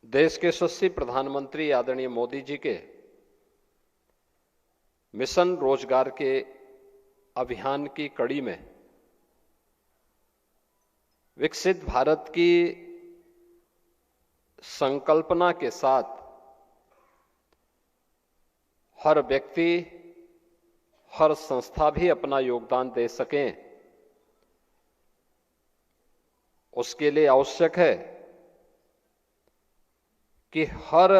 देश के यशस्वी प्रधानमंत्री आदरणीय मोदी जी के मिशन रोजगार के अभियान की कड़ी में विकसित भारत की संकल्पना के साथ हर व्यक्ति, हर संस्था भी अपना योगदान दे सकें, उसके लिए आवश्यक है कि हर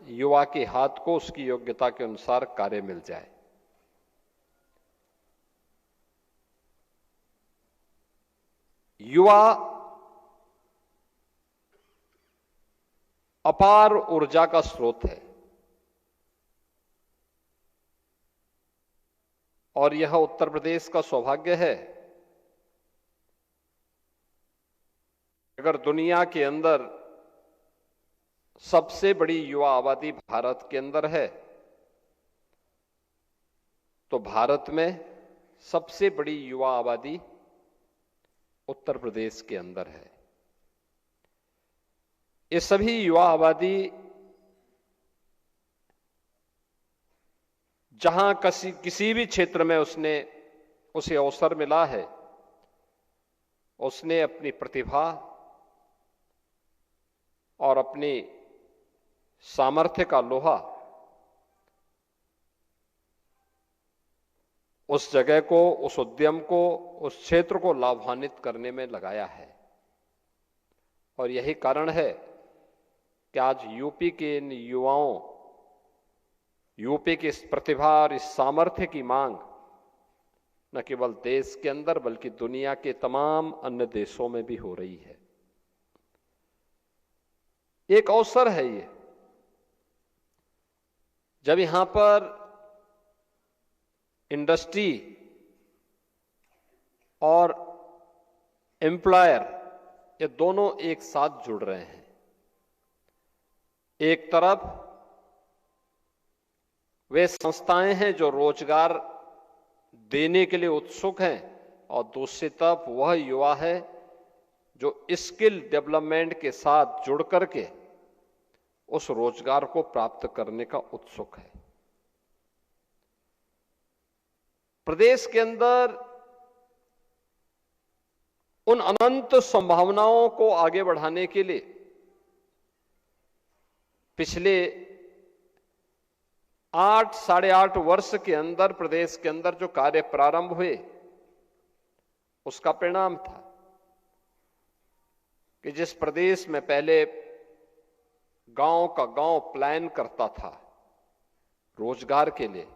युवा के हाथ को उसकी योग्यता के अनुसार कार्य मिल जाए। युवा अपार ऊर्जा का स्रोत है और यह उत्तर प्रदेश का सौभाग्य है। अगर दुनिया के अंदर सबसे बड़ी युवा आबादी भारत के अंदर है, तो भारत में सबसे बड़ी युवा आबादी उत्तर प्रदेश के अंदर है। ये सभी युवा आबादी जहां किसी भी क्षेत्र में उसे अवसर मिला है, उसने अपनी प्रतिभा और अपनी सामर्थ्य का लोहा उस जगह को, उस उद्यम को, उस क्षेत्र को लाभान्वित करने में लगाया है। और यही कारण है कि आज यूपी के इन युवाओं, यूपी की इस प्रतिभा और इस सामर्थ्य की मांग न केवल देश के अंदर बल्कि दुनिया के तमाम अन्य देशों में भी हो रही है। एक अवसर है ये, जब यहां पर इंडस्ट्री और एम्प्लॉयर ये दोनों एक साथ जुड़ रहे हैं। एक तरफ वे संस्थाएं हैं जो रोजगार देने के लिए उत्सुक हैं और दूसरी तरफ वह युवा है जो स्किल डेवलपमेंट के साथ जुड़ करके उस रोजगार को प्राप्त करने का उत्सुक है। प्रदेश के अंदर उन अनंत संभावनाओं को आगे बढ़ाने के लिए पिछले 8-8.5 वर्ष के अंदर प्रदेश के अंदर जो कार्य प्रारंभ हुए, उसका परिणाम था कि जिस प्रदेश में पहले गांव का गांव प्लान करता था रोजगार के लिए,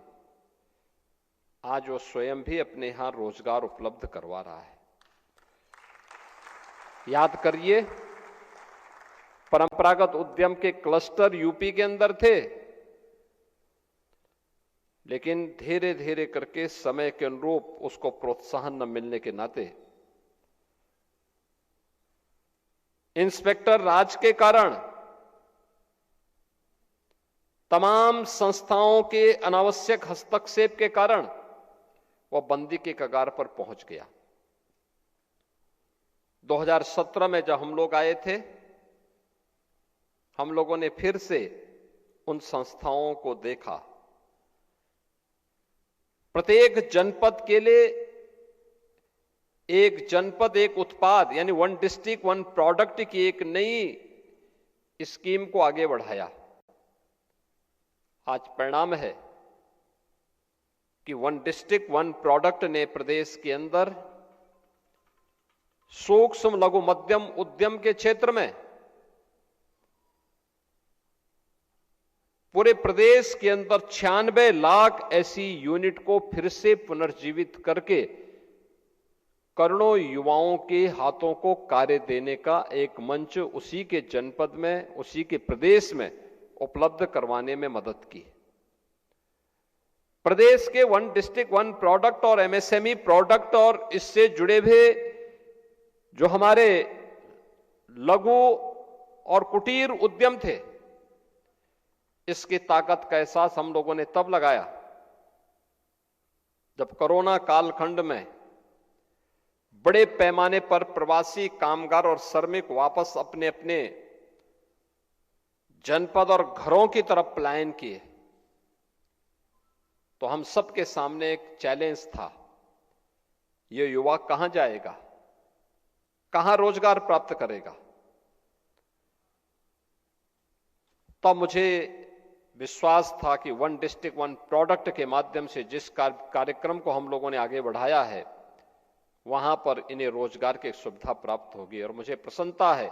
आज वो स्वयं भी अपने यहां रोजगार उपलब्ध करवा रहा है। याद करिए, परंपरागत उद्यम के क्लस्टर यूपी के अंदर थे, लेकिन धीरे धीरे करके समय के अनुरूप उसको प्रोत्साहन न मिलने के नाते इंस्पेक्टर राज के कारण तमाम संस्थाओं के अनावश्यक हस्तक्षेप के कारण वह बंदी के कगार पर पहुंच गया। 2017 में जब हम लोग आए थे, हम लोगों ने फिर से उन संस्थाओं को देखा। प्रत्येक जनपद के लिए एक जनपद एक उत्पाद, यानी वन डिस्ट्रिक्ट वन प्रोडक्ट की एक नई स्कीम को आगे बढ़ाया। आज परिणाम है कि वन डिस्ट्रिक्ट वन प्रोडक्ट ने प्रदेश के अंदर सूक्ष्म लघु मध्यम उद्यम के क्षेत्र में पूरे प्रदेश के अंदर 96 लाख ऐसी यूनिट को फिर से पुनर्जीवित करके करोड़ों युवाओं के हाथों को कार्य देने का एक मंच उसी के जनपद में, उसी के प्रदेश में उपलब्ध करवाने में मदद की। प्रदेश के वन डिस्ट्रिक्ट वन प्रोडक्ट और एमएसएमई प्रोडक्ट और इससे जुड़े हुए जो हमारे लघु और कुटीर उद्यम थे, इसकी ताकत का एहसास हम लोगों ने तब लगाया जब कोरोना कालखंड में बड़े पैमाने पर प्रवासी कामगार और श्रमिक वापस अपने अपने जनपद और घरों की तरफ पलायन किए, तो हम सबके सामने एक चैलेंज था, ये युवा कहां जाएगा, कहां रोजगार प्राप्त करेगा। तब मुझे विश्वास था कि वन डिस्ट्रिक्ट वन प्रोडक्ट के माध्यम से जिस कार्यक्रम को हम लोगों ने आगे बढ़ाया है, वहां पर इन्हें रोजगार की सुविधा प्राप्त होगी। और मुझे प्रसन्नता है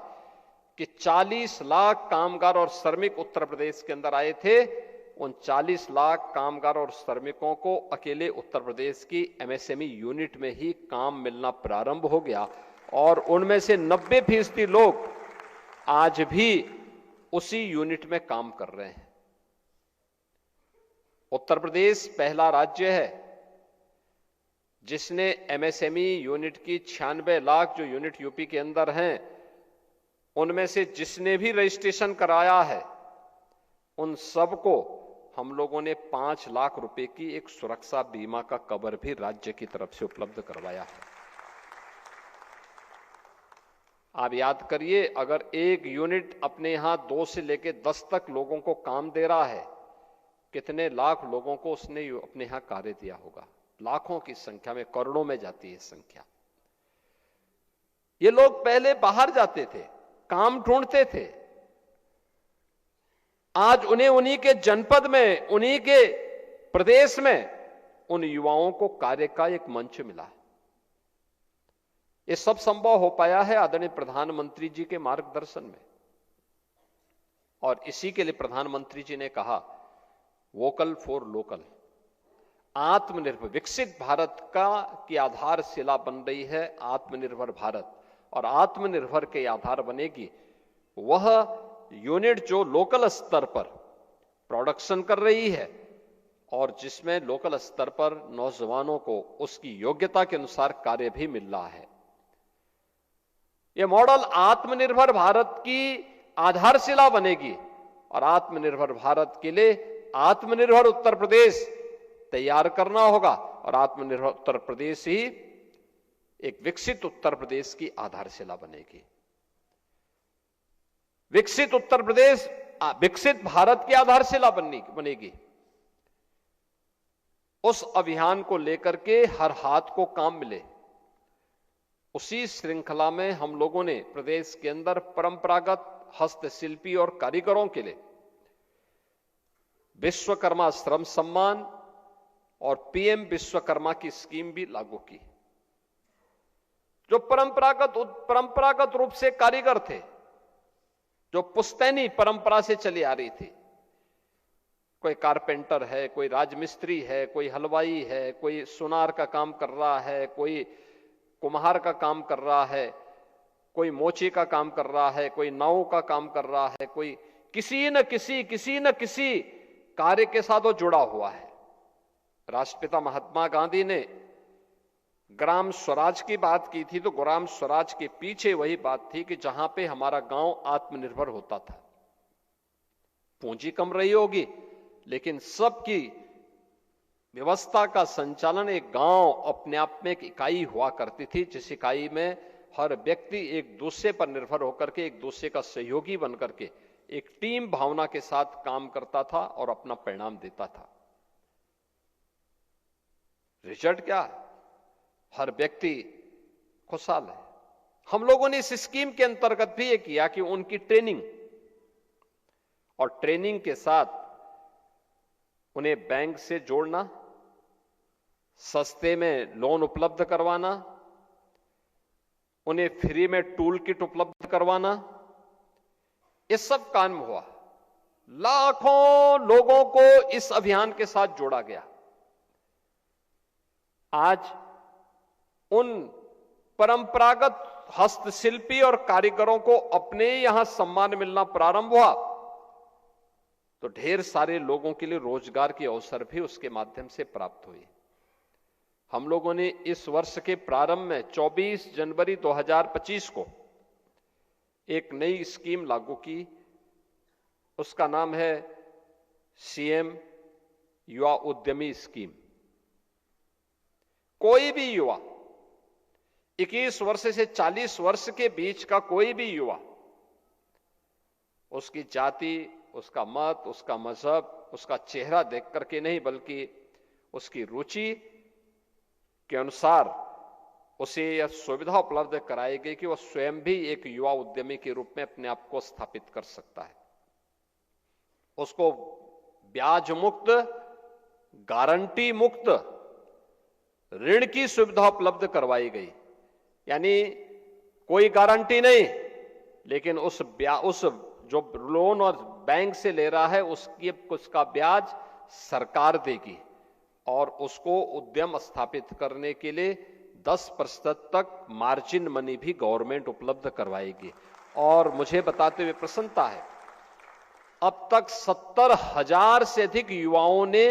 कि 40 लाख कामगार और श्रमिक उत्तर प्रदेश के अंदर आए थे। उन 40 लाख कामगार और श्रमिकों को अकेले उत्तर प्रदेश की एमएसएमई यूनिट में ही काम मिलना प्रारंभ हो गया, और उनमें से 90% लोग आज भी उसी यूनिट में काम कर रहे हैं। उत्तर प्रदेश पहला राज्य है जिसने एमएसएमई यूनिट की 96 लाख जो यूनिट यूपी के अंदर हैं, उनमें से जिसने भी रजिस्ट्रेशन कराया है, उन सबको हम लोगों ने 5 लाख रुपए की एक सुरक्षा बीमा का कवर भी राज्य की तरफ से उपलब्ध करवाया है। आप याद करिए, अगर एक यूनिट अपने यहां 2 से लेकर 10 तक लोगों को काम दे रहा है, कितने लाख लोगों को उसने अपने यहां कार्य दिया होगा। लाखों की संख्या में, करोड़ों में जाती है संख्या। ये लोग पहले बाहर जाते थे, काम ढूंढते थे, आज उन्हें उन्हीं के जनपद में, उन्हीं के प्रदेश में उन युवाओं को कार्य का एक मंच मिला है। ये सब संभव हो पाया है आदरणीय प्रधानमंत्री जी के मार्गदर्शन में, और इसी के लिए प्रधानमंत्री जी ने कहा वोकल फॉर लोकल। आत्मनिर्भर विकसित भारत की आधारशिला बन रही है आत्मनिर्भर भारत, और आत्मनिर्भर के आधार बनेगी वह यूनिट जो लोकल स्तर पर प्रोडक्शन कर रही है, और जिसमें लोकल स्तर पर नौजवानों को उसकी योग्यता के अनुसार कार्य भी मिल रहा है। यह मॉडल आत्मनिर्भर भारत की आधारशिला बनेगी, और आत्मनिर्भर भारत के लिए आत्मनिर्भर उत्तर प्रदेश तैयार करना होगा, और आत्मनिर्भर उत्तर प्रदेश ही एक विकसित उत्तर प्रदेश की आधारशिला बनेगी। विकसित उत्तर प्रदेश विकसित भारत की आधारशिला बनेगी। उस अभियान को लेकर के हर हाथ को काम मिले, उसी श्रृंखला में हम लोगों ने प्रदेश के अंदर परंपरागत हस्तशिल्पी और कारीगरों के लिए विश्वकर्मा श्रम सम्मान और पीएम विश्वकर्मा की स्कीम भी लागू की। जो परंपरागत रूप से कारीगर थे, जो पुश्तैनी परंपरा से चली आ रही थी, कोई कारपेंटर है, कोई राजमिस्त्री है, कोई हलवाई है, कोई सुनार का काम कर रहा है, कोई कुम्हार का काम कर रहा है, कोई मोची का काम कर रहा है, कोई नाव का काम कर रहा है, कोई किसी न किसी कार्य के साथ वो जुड़ा हुआ है। राष्ट्रपिता महात्मा गांधी ने ग्राम स्वराज की बात की थी, तो ग्राम स्वराज के पीछे वही बात थी कि जहां पे हमारा गांव आत्मनिर्भर होता था। पूंजी कम रही होगी, लेकिन सबकी व्यवस्था का संचालन एक गांव अपने आप में एक इकाई हुआ करती थी, जिस इकाई में हर व्यक्ति एक दूसरे पर निर्भर होकर के, एक दूसरे का सहयोगी बनकर के, एक टीम भावना के साथ काम करता था और अपना परिणाम देता था। रिजल्ट क्या है? हर व्यक्ति खुशहाल है। हम लोगों ने इस स्कीम के अंतर्गत भी ये किया कि उनकी ट्रेनिंग, और ट्रेनिंग के साथ उन्हें बैंक से जोड़ना, सस्ते में लोन उपलब्ध करवाना, उन्हें फ्री में टूल किट उपलब्ध करवाना, ये सब काम हुआ। लाखों लोगों को इस अभियान के साथ जोड़ा गया। आज उन परंपरागत हस्तशिल्पी और कारीगरों को अपने यहां सम्मान मिलना प्रारंभ हुआ, तो ढेर सारे लोगों के लिए रोजगार के अवसर भी उसके माध्यम से प्राप्त हुए। हम लोगों ने इस वर्ष के प्रारंभ में 24 जनवरी 2025 को एक नई स्कीम लागू की। उसका नाम है सीएम युवा उद्यमी स्कीम। कोई भी युवा, 21 वर्ष से 40 वर्ष के बीच का कोई भी युवा, उसकी जाति, उसका मत, उसका मजहब, उसका चेहरा देख करके नहीं, बल्कि उसकी रुचि के अनुसार उसे यह सुविधा उपलब्ध कराई गई कि वह स्वयं भी एक युवा उद्यमी के रूप में अपने आप को स्थापित कर सकता है। उसको ब्याज मुक्त, गारंटी मुक्त ऋण की सुविधा उपलब्ध करवाई गई। यानी कोई गारंटी नहीं, लेकिन उस जो लोन और बैंक से ले रहा है उसका ब्याज सरकार देगी और उसको उद्यम स्थापित करने के लिए 10% तक मार्जिन मनी भी गवर्नमेंट उपलब्ध करवाएगी। और मुझे बताते हुए प्रसन्नता है, अब तक 70,000 से अधिक युवाओं ने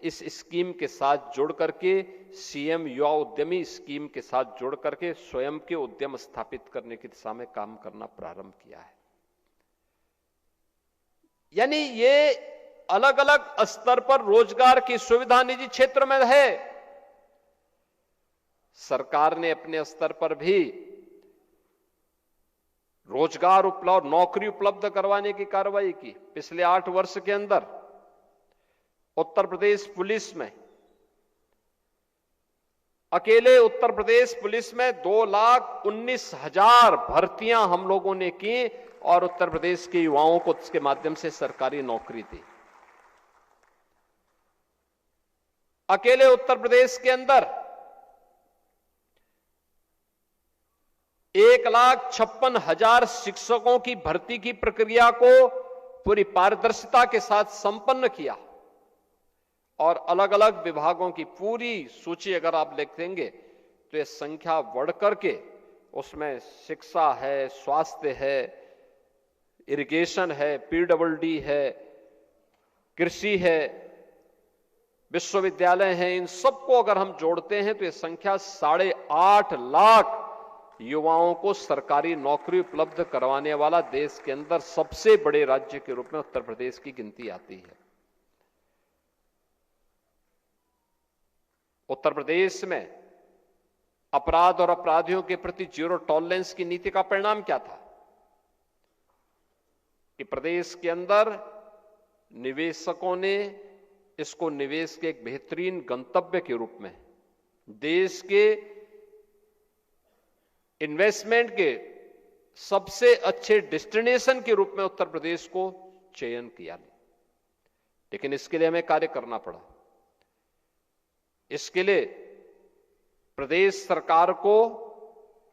इस स्कीम के साथ जुड़ करके, सीएम युवा उद्यमी स्कीम के साथ जुड़ करके स्वयं के उद्यम स्थापित करने की दिशा में काम करना प्रारंभ किया है। यानी ये अलग अलग स्तर पर रोजगार की सुविधा निजी क्षेत्र में है। सरकार ने अपने स्तर पर भी रोजगार उपलब्ध, नौकरी उपलब्ध करवाने की कार्रवाई की। पिछले 8 वर्ष के अंदर उत्तर प्रदेश पुलिस में, अकेले उत्तर प्रदेश पुलिस में 2,19,000 भर्तियां हम लोगों ने की और उत्तर प्रदेश के युवाओं को इसके माध्यम से सरकारी नौकरी दी। अकेले उत्तर प्रदेश के अंदर 1,56,000 शिक्षकों की भर्ती की प्रक्रिया को पूरी पारदर्शिता के साथ संपन्न किया और अलग अलग विभागों की पूरी सूची अगर आप देखेंगे तो यह संख्या बढ़ करके उसमें शिक्षा है, स्वास्थ्य है, इरिगेशन है, पीडब्ल्यूडी है, कृषि है, विश्वविद्यालय हैं, इन सबको अगर हम जोड़ते हैं तो यह संख्या 8.5 लाख युवाओं को सरकारी नौकरी उपलब्ध करवाने वाला देश के अंदर सबसे बड़े राज्य के रूप में उत्तर प्रदेश की गिनती आती है। उत्तर प्रदेश में अपराध और अपराधियों के प्रति जीरो टॉलरेंस की नीति का परिणाम क्या था कि प्रदेश के अंदर निवेशकों ने इसको निवेश के एक बेहतरीन गंतव्य के रूप में, देश के इन्वेस्टमेंट के सबसे अच्छे डेस्टिनेशन के रूप में उत्तर प्रदेश को चयन किया। लेकिन इसके लिए हमें कार्य करना पड़ा। इसके लिए प्रदेश सरकार को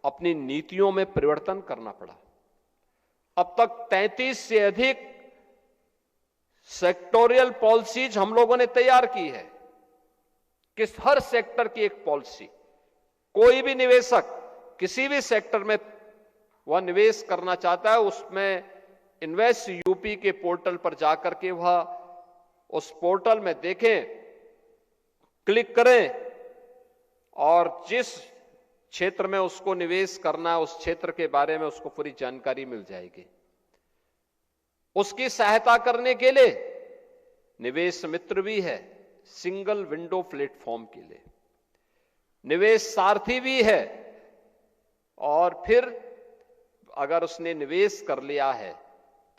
अपनी नीतियों में परिवर्तन करना पड़ा। अब तक 33 से अधिक सेक्टोरियल पॉलिसीज हम लोगों ने तैयार की है कि हर सेक्टर की एक पॉलिसी, कोई भी निवेशक किसी भी सेक्टर में वह निवेश करना चाहता है, उसमें इन्वेस्ट यूपी के पोर्टल पर जाकर के वह उस पोर्टल में देखें, क्लिक करें और जिस क्षेत्र में उसको निवेश करना है उस क्षेत्र के बारे में उसको पूरी जानकारी मिल जाएगी। उसकी सहायता करने के लिए निवेश मित्र भी है, सिंगल विंडो प्लेटफॉर्म के लिए निवेश सारथी भी है, और फिर अगर उसने निवेश कर लिया है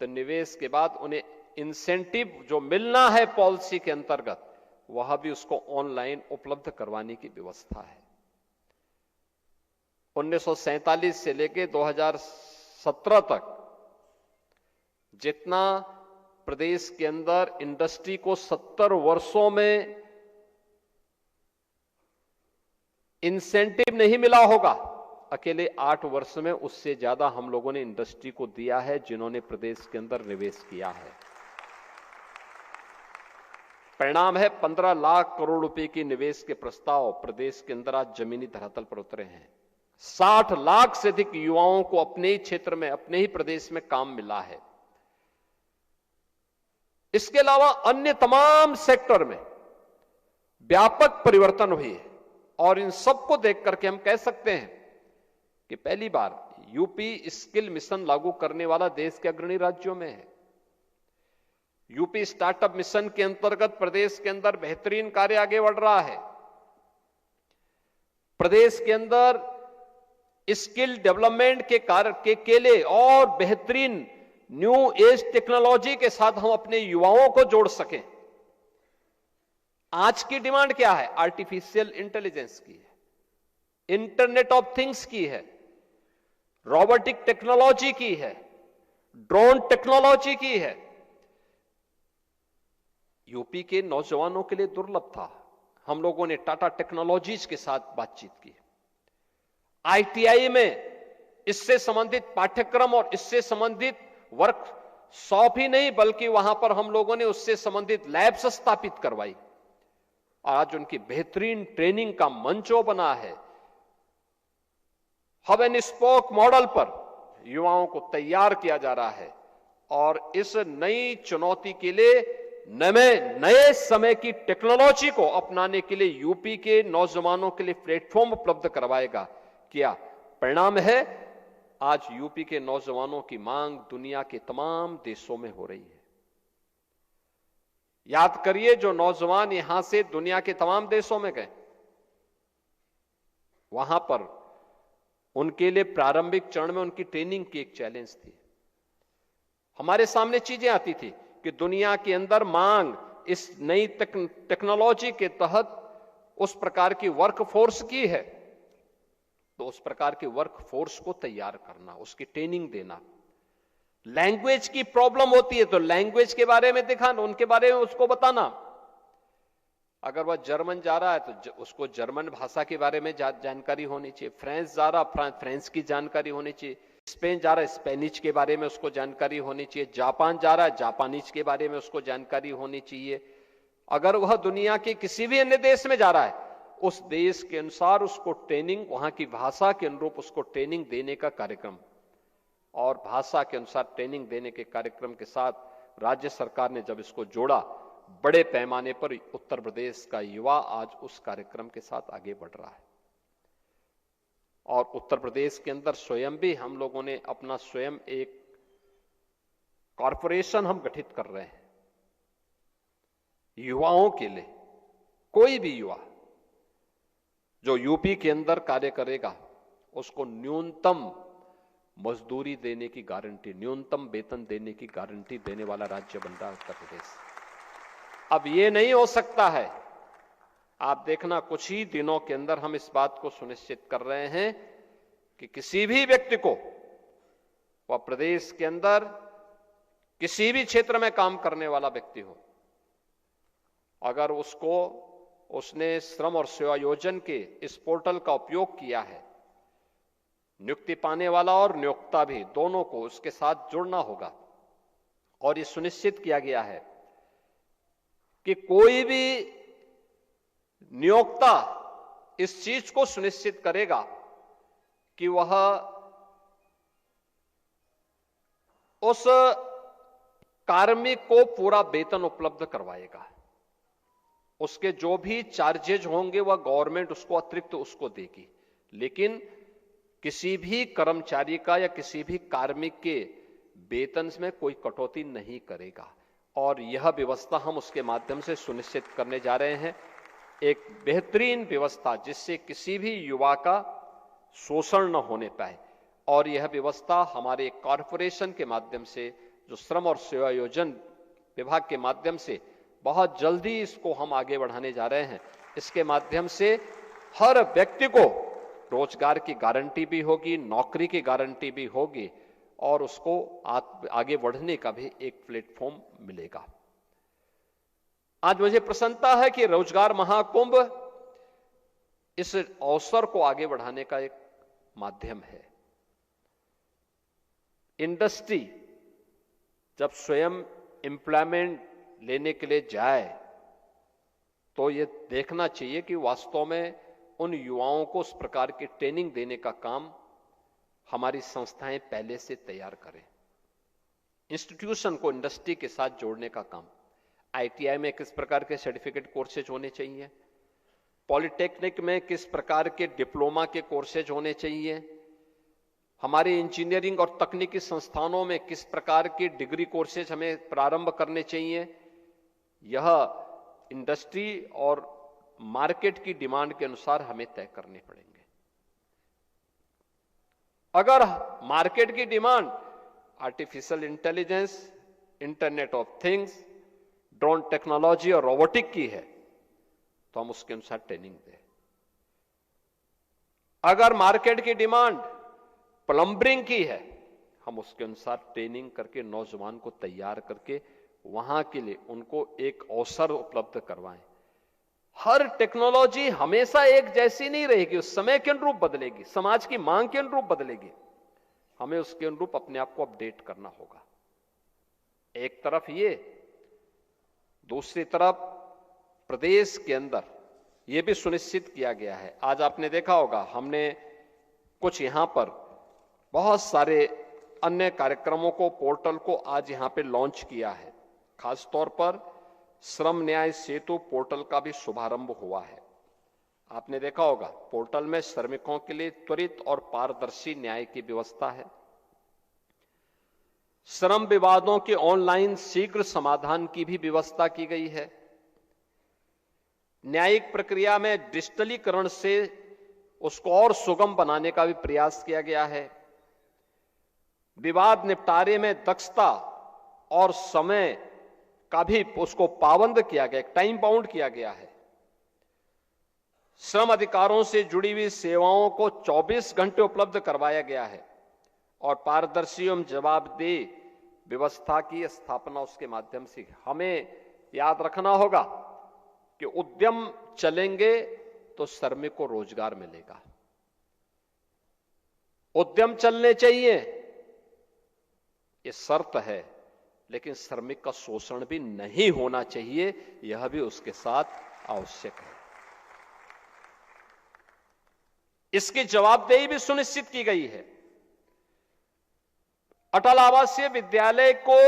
तो निवेश के बाद उन्हें इंसेंटिव जो मिलना है पॉलिसी के अंतर्गत वह भी उसको ऑनलाइन उपलब्ध करवाने की व्यवस्था है। 1947 से लेकर 2017 तक जितना प्रदेश के अंदर इंडस्ट्री को 70 वर्षों में इंसेंटिव नहीं मिला होगा, अकेले 8 वर्ष में उससे ज्यादा हम लोगों ने इंडस्ट्री को दिया है जिन्होंने प्रदेश के अंदर निवेश किया है। परिणाम है 15 लाख करोड़ रुपए की निवेश के प्रस्ताव प्रदेश के अंदर आज जमीनी धरातल पर उतरे हैं। 60 लाख से अधिक युवाओं को अपने ही क्षेत्र में, अपने ही प्रदेश में काम मिला है। इसके अलावा अन्य तमाम सेक्टर में व्यापक परिवर्तन हुई है और इन सबको देख करके हम कह सकते हैं कि पहली बार यूपी स्किल मिशन लागू करने वाला देश के अग्रणी राज्यों में है। यूपी स्टार्टअप मिशन के अंतर्गत प्रदेश के अंदर बेहतरीन कार्य आगे बढ़ रहा है। प्रदेश के अंदर स्किल डेवलपमेंट के कार्य के लिए और बेहतरीन न्यू एज टेक्नोलॉजी के साथ हम अपने युवाओं को जोड़ सकें। आज की डिमांड क्या है? आर्टिफिशियल इंटेलिजेंस की है, इंटरनेट ऑफ थिंग्स की है, रोबोटिक टेक्नोलॉजी की है, ड्रोन टेक्नोलॉजी की है। यूपी के नौजवानों के लिए दुर्लभ था। हम लोगों ने टाटा टेक्नोलॉजीज के साथ बातचीत की। आईटीआई में इससे संबंधित पाठ्यक्रम और इससे संबंधित वर्कशॉप ही नहीं, बल्कि वहां पर हम लोगों ने उससे संबंधित लैब्स स्थापित करवाई। आज उनकी बेहतरीन ट्रेनिंग का मंचो बना है। हब एंड स्पोक मॉडल पर युवाओं को तैयार किया जा रहा है और इस नई चुनौती के लिए नए समय की टेक्नोलॉजी को अपनाने के लिए यूपी के नौजवानों के लिए प्लेटफॉर्म उपलब्ध करवाएगा। क्या परिणाम है? आज यूपी के नौजवानों की मांग दुनिया के तमाम देशों में हो रही है। याद करिए, जो नौजवान यहां से दुनिया के तमाम देशों में गए, वहां पर उनके लिए प्रारंभिक चरण में उनकी ट्रेनिंग की एक चैलेंज थी। हमारे सामने चीजें आती थी कि दुनिया के अंदर मांग इस नई टेक्नोलॉजी के तहत उस प्रकार की वर्कफोर्स की है, तो उस प्रकार की वर्कफोर्स को तैयार करना, उसकी ट्रेनिंग देना। लैंग्वेज की प्रॉब्लम होती है तो लैंग्वेज के बारे में दिखाना, उनके बारे में उसको बताना। अगर वह जर्मन जा रहा है तो उसको जर्मन भाषा के बारे में जानकारी होनी चाहिए। फ्रांस जा रहा, फ्रांस की जानकारी होनी चाहिए। स्पेन जा रहा है, स्पेनिश के बारे में उसको जानकारी होनी चाहिए। जापान जा रहा है, जापानीज के बारे में उसको जानकारी होनी चाहिए। अगर वह दुनिया के किसी भी अन्य देश में जा रहा है, उस देश के अनुसार उसको ट्रेनिंग, वहां की भाषा के अनुरूप उसको ट्रेनिंग देने का कार्यक्रम, और भाषा के अनुसार ट्रेनिंग देने के कार्यक्रम के साथ राज्य सरकार ने जब इसको जोड़ा, बड़े पैमाने पर उत्तर प्रदेश का युवा आज उस कार्यक्रम के साथ आगे बढ़ रहा है। और उत्तर प्रदेश के अंदर स्वयं भी हम लोगों ने अपना स्वयं एक कॉरपोरेशन हम गठित कर रहे हैं युवाओं के लिए। कोई भी युवा जो यूपी के अंदर कार्य करेगा, उसको न्यूनतम मजदूरी देने की गारंटी, न्यूनतम वेतन देने की गारंटी देने वाला राज्य बन रहा है उत्तर प्रदेश। अब ये नहीं हो सकता है, आप देखना कुछ ही दिनों के अंदर हम इस बात को सुनिश्चित कर रहे हैं कि किसी भी व्यक्ति को, वह प्रदेश के अंदर किसी भी क्षेत्र में काम करने वाला व्यक्ति हो, अगर उसने श्रम और सेवा योजन के इस पोर्टल का उपयोग किया है, नियुक्ति पाने वाला और नियोक्ता भी दोनों को उसके साथ जुड़ना होगा। और ये सुनिश्चित किया गया है कि कोई भी नियोक्ता इस चीज को सुनिश्चित करेगा कि वह उस कार्मिक को पूरा वेतन उपलब्ध करवाएगा। उसके जो भी चार्जेज होंगे वह गवर्नमेंट उसको अतिरिक्त उसको देगी, लेकिन किसी भी कर्मचारी का या किसी भी कार्मिक के वेतन में कोई कटौती नहीं करेगा। और यह व्यवस्था हम उसके माध्यम से सुनिश्चित करने जा रहे हैं, एक बेहतरीन व्यवस्था जिससे किसी भी युवा का शोषण न होने पाए। और यह व्यवस्था हमारे कॉरपोरेशन के माध्यम से, जो श्रम और सेवा योजन विभाग के माध्यम से बहुत जल्दी इसको हम आगे बढ़ाने जा रहे हैं। इसके माध्यम से हर व्यक्ति को रोजगार की गारंटी भी होगी, नौकरी की गारंटी भी होगी और उसको आगे बढ़ने का भी एक प्लेटफॉर्म मिलेगा। आज मुझे प्रसन्नता है कि रोजगार महाकुंभ इस अवसर को आगे बढ़ाने का एक माध्यम है। इंडस्ट्री जब स्वयं एम्प्लॉयमेंट लेने के लिए जाए तो ये देखना चाहिए कि वास्तव में उन युवाओं को उस प्रकार की ट्रेनिंग देने का काम हमारी संस्थाएं पहले से तैयार करें। इंस्टीट्यूशन को इंडस्ट्री के साथ जोड़ने का काम, आईटीआई में किस प्रकार के सर्टिफिकेट कोर्सेज होने चाहिए, पॉलिटेक्निक में किस प्रकार के डिप्लोमा के कोर्सेज होने चाहिए, हमारे इंजीनियरिंग और तकनीकी संस्थानों में किस प्रकार के डिग्री कोर्सेज हमें प्रारंभ करने चाहिए, यह इंडस्ट्री और मार्केट की डिमांड के अनुसार हमें तय करने पड़ेंगे। अगर मार्केट की demand artificial intelligence, internet of things, drone technology और रोबोटिक की है तो हम उसके अनुसार ट्रेनिंग दें। अगर मार्केट की डिमांड प्लम्बरिंग की है, हम उसके अनुसार ट्रेनिंग करके नौजवान को तैयार करके वहां के लिए उनको एक अवसर उपलब्ध करवाएं। हर टेक्नोलॉजी हमेशा एक जैसी नहीं रहेगी, उस समय के अनुरूप बदलेगी, समाज की मांग के अनुरूप बदलेगी। हमें उसके अनुरूप अपने आप को अपडेट करना होगा। एक तरफ ये, दूसरी तरफ प्रदेश के अंदर यह भी सुनिश्चित किया गया है। आज आपने देखा होगा, हमने कुछ यहां पर बहुत सारे अन्य कार्यक्रमों को, पोर्टल को आज यहां पे लॉन्च किया है। खासतौर पर श्रम न्याय सेतु पोर्टल का भी शुभारंभ हुआ है। आपने देखा होगा, पोर्टल में श्रमिकों के लिए त्वरित और पारदर्शी न्याय की व्यवस्था है। श्रम विवादों के ऑनलाइन शीघ्र समाधान की भी व्यवस्था की गई है। न्यायिक प्रक्रिया में डिजिटलीकरण से उसको और सुगम बनाने का भी प्रयास किया गया है। विवाद निपटारे में दक्षता और समय का भी उसको पाबंद किया गया, टाइम बाउंड किया गया है। श्रम अधिकारों से जुड़ी हुई सेवाओं को 24 घंटे उपलब्ध करवाया गया है और पारदर्शी एवं जवाबदेह व्यवस्था की स्थापना उसके माध्यम से। हमें याद रखना होगा कि उद्यम चलेंगे तो श्रमिक को रोजगार मिलेगा। उद्यम चलने चाहिए, ये शर्त है, लेकिन श्रमिक का शोषण भी नहीं होना चाहिए, यह भी उसके साथ आवश्यक है। इसकी जवाबदेही भी सुनिश्चित की गई है। अटल आवासीय विद्यालय को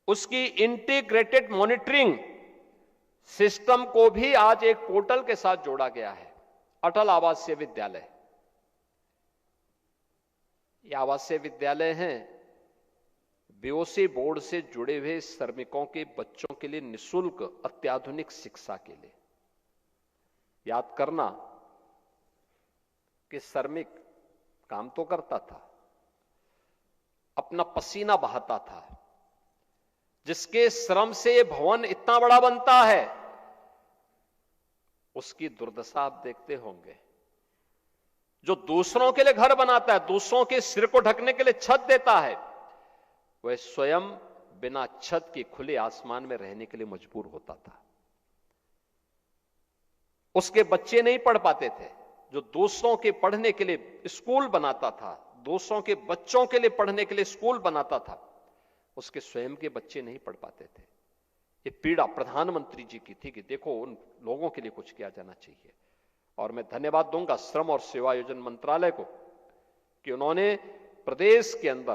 उसकी इंटीग्रेटेड मॉनिटरिंग सिस्टम को भी आज एक पोर्टल के साथ जोड़ा गया है। अटल आवासीय विद्यालय, ये आवासीय विद्यालय हैं बीओसी बोर्ड से जुड़े हुए श्रमिकों के बच्चों के लिए निःशुल्क अत्याधुनिक शिक्षा के लिए। याद करना कि श्रमिक काम तो करता था, अपना पसीना बहाता था, जिसके श्रम से ये भवन इतना बड़ा बनता है, उसकी दुर्दशा आप देखते होंगे। जो दूसरों के लिए घर बनाता है, दूसरों के सिर को ढकने के लिए छत देता है, वह स्वयं बिना छत के खुले आसमान में रहने के लिए मजबूर होता था। उसके बच्चे नहीं पढ़ पाते थे। जो दूसरों के पढ़ने के लिए स्कूल बनाता था, दूसरों के बच्चों के लिए पढ़ने के लिए स्कूल बनाता था, उसके स्वयं के बच्चे नहीं पढ़ पाते थे। ये पीड़ा प्रधानमंत्री जी की थी कि देखो उन लोगों के लिए कुछ किया जाना चाहिए। और मैं धन्यवाद दूंगा श्रम और सेवायोजन मंत्रालय को कि उन्होंने प्रदेश के अंदर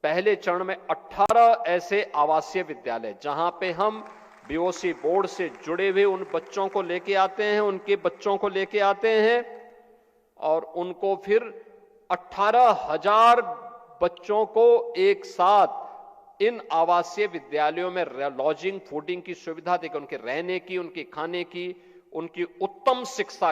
पहले चरण में 18 ऐसे आवासीय विद्यालय, जहां पे हम बीओसी बोर्ड से जुड़े हुए उन बच्चों को लेके आते हैं, उनके बच्चों को लेके आते हैं और उनको फिर 18,000 बच्चों को एक साथ इन आवासीय विद्यालयों में लॉजिंग, फूडिंग की सुविधा देकर उनके रहने की, उनके खाने की, उनकी उत्तम शिक्षा की